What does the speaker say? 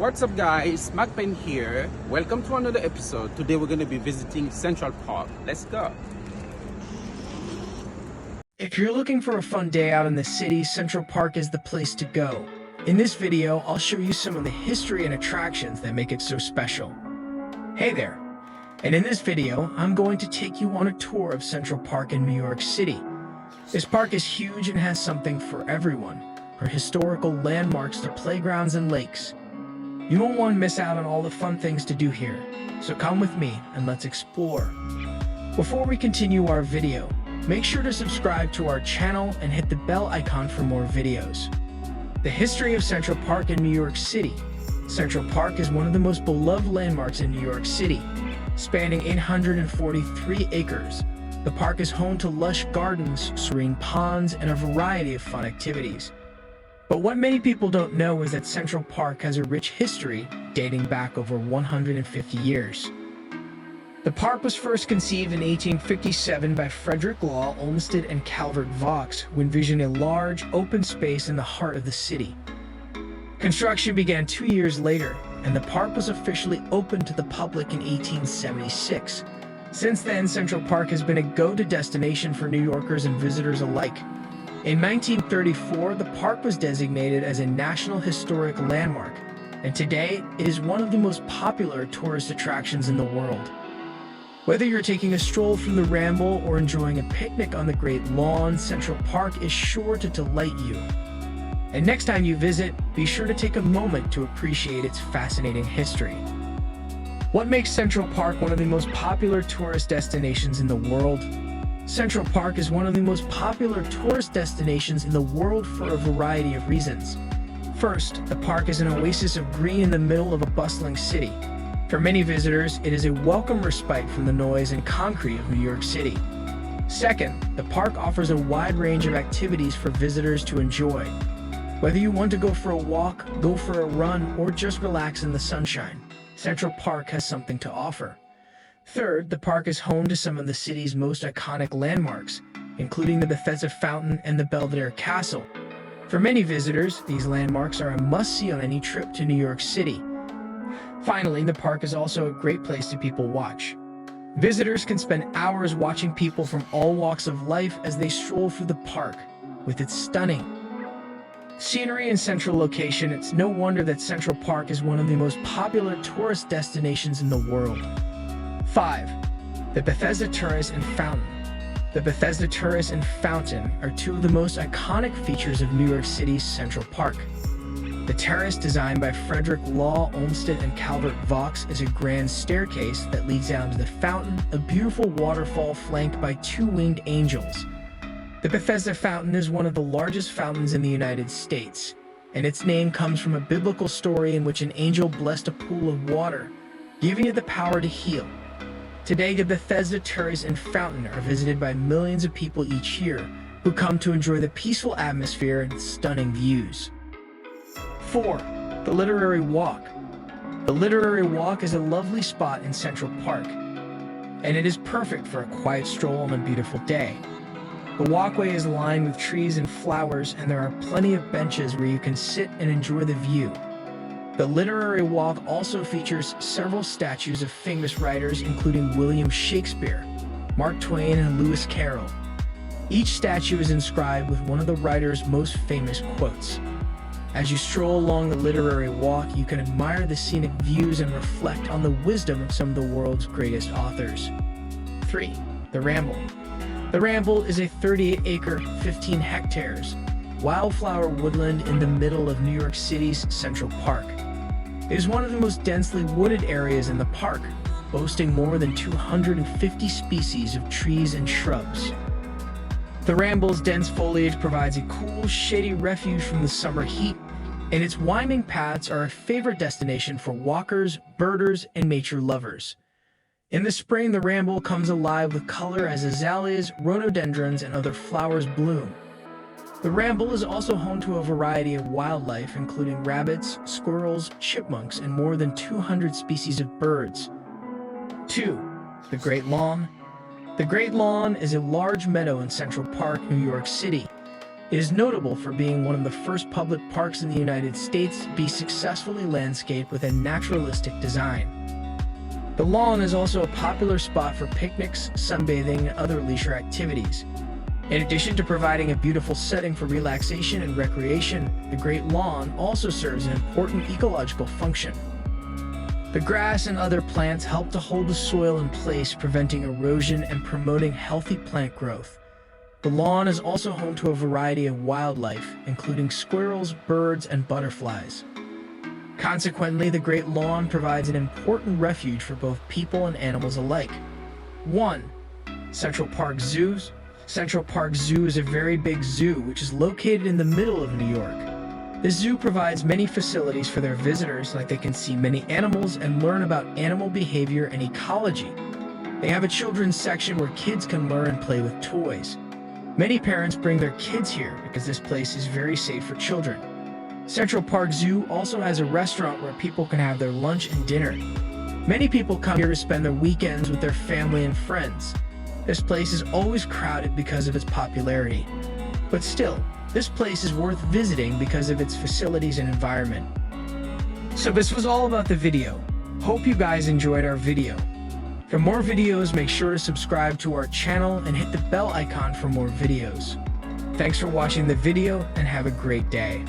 What's up guys, McBen here. Welcome to another episode. Today we're going to be visiting Central Park. Let's go. If you're looking for a fun day out in the city, Central Park is the place to go. In this video, I'll show you some of the history and attractions that make it so special. Hey there! And in this video, I'm going to take you on a tour of Central Park in New York City. This park is huge and has something for everyone, from historical landmarks to playgrounds and lakes. You won't want to miss out on all the fun things to do here, so come with me and let's explore. Before we continue our video, make sure to subscribe to our channel and hit the bell icon for more videos. The history of Central Park in New York City. Central Park is one of the most beloved landmarks in New York City. Spanning 843 acres, the park is home to lush gardens, serene ponds, and a variety of fun activities. But what many people don't know is that Central Park has a rich history dating back over 150 years. The park was first conceived in 1857 by Frederick Law Olmsted and Calvert Vaux, who envisioned a large, open space in the heart of the city. Construction began 2 years later, and the park was officially opened to the public in 1876. Since then, Central Park has been a go-to destination for New Yorkers and visitors alike. In 1934, the park was designated as a National Historic Landmark, and today it is one of the most popular tourist attractions in the world. Whether you're taking a stroll from the Ramble or enjoying a picnic on the Great Lawn, Central Park is sure to delight you. And next time you visit, be sure to take a moment to appreciate its fascinating history. What makes Central Park one of the most popular tourist destinations in the world? Central Park is one of the most popular tourist destinations in the world for a variety of reasons. First, the park is an oasis of green in the middle of a bustling city. For many visitors, it is a welcome respite from the noise and concrete of New York City. Second, the park offers a wide range of activities for visitors to enjoy. Whether you want to go for a walk, go for a run, or just relax in the sunshine, Central Park has something to offer. Third, the park is home to some of the city's most iconic landmarks, including the Bethesda Fountain and the Belvedere Castle. For many visitors, these landmarks are a must-see on any trip to New York City. Finally, the park is also a great place to people watch. Visitors can spend hours watching people from all walks of life as they stroll through the park. With its stunning scenery and central location, it's no wonder that Central Park is one of the most popular tourist destinations in the world. 5. The Bethesda Terrace and Fountain. The Bethesda Terrace and Fountain are two of the most iconic features of New York City's Central Park. The terrace, designed by Frederick Law Olmsted and Calvert Vaux, is a grand staircase that leads down to the fountain, a beautiful waterfall flanked by two winged angels. The Bethesda Fountain is one of the largest fountains in the United States, and its name comes from a biblical story in which an angel blessed a pool of water, giving it the power to heal. Today, the Bethesda Terrace and Fountain are visited by millions of people each year who come to enjoy the peaceful atmosphere and stunning views. 4. The Literary Walk. The Literary Walk is a lovely spot in Central Park, and it is perfect for a quiet stroll on a beautiful day. The walkway is lined with trees and flowers, and there are plenty of benches where you can sit and enjoy the view. The Literary Walk also features several statues of famous writers including William Shakespeare, Mark Twain, and Lewis Carroll. Each statue is inscribed with one of the writer's most famous quotes. As you stroll along the Literary Walk, you can admire the scenic views and reflect on the wisdom of some of the world's greatest authors. 3. The Ramble. The Ramble is a 38-acre, 15 hectares, wildflower woodland in the middle of New York City's Central Park. It is one of the most densely wooded areas in the park, boasting more than 250 species of trees and shrubs. The Ramble's dense foliage provides a cool, shady refuge from the summer heat, and its winding paths are a favorite destination for walkers, birders, and nature lovers. In the spring, the Ramble comes alive with color as azaleas, rhododendrons, and other flowers bloom. The Ramble is also home to a variety of wildlife, including rabbits, squirrels, chipmunks, and more than 200 species of birds. 2. The Great Lawn. The Great Lawn is a large meadow in Central Park, New York City. It is notable for being one of the first public parks in the United States to be successfully landscaped with a naturalistic design. The lawn is also a popular spot for picnics, sunbathing, and other leisure activities. In addition to providing a beautiful setting for relaxation and recreation, the Great Lawn also serves an important ecological function. The grass and other plants help to hold the soil in place, preventing erosion and promoting healthy plant growth. The lawn is also home to a variety of wildlife, including squirrels, birds, and butterflies. Consequently, the Great Lawn provides an important refuge for both people and animals alike. 1. Central Park Zoos. Central Park Zoo is a very big zoo which is located in the middle of New York. This zoo provides many facilities for their visitors, like they can see many animals and learn about animal behavior and ecology. They have a children's section where kids can learn and play with toys. Many parents bring their kids here because this place is very safe for children. Central Park Zoo also has a restaurant where people can have their lunch and dinner. Many people come here to spend their weekends with their family and friends. This place is always crowded because of its popularity. But still, this place is worth visiting because of its facilities and environment. So this was all about the video. Hope you guys enjoyed our video. For more videos, make sure to subscribe to our channel and hit the bell icon for more videos. Thanks for watching the video and have a great day.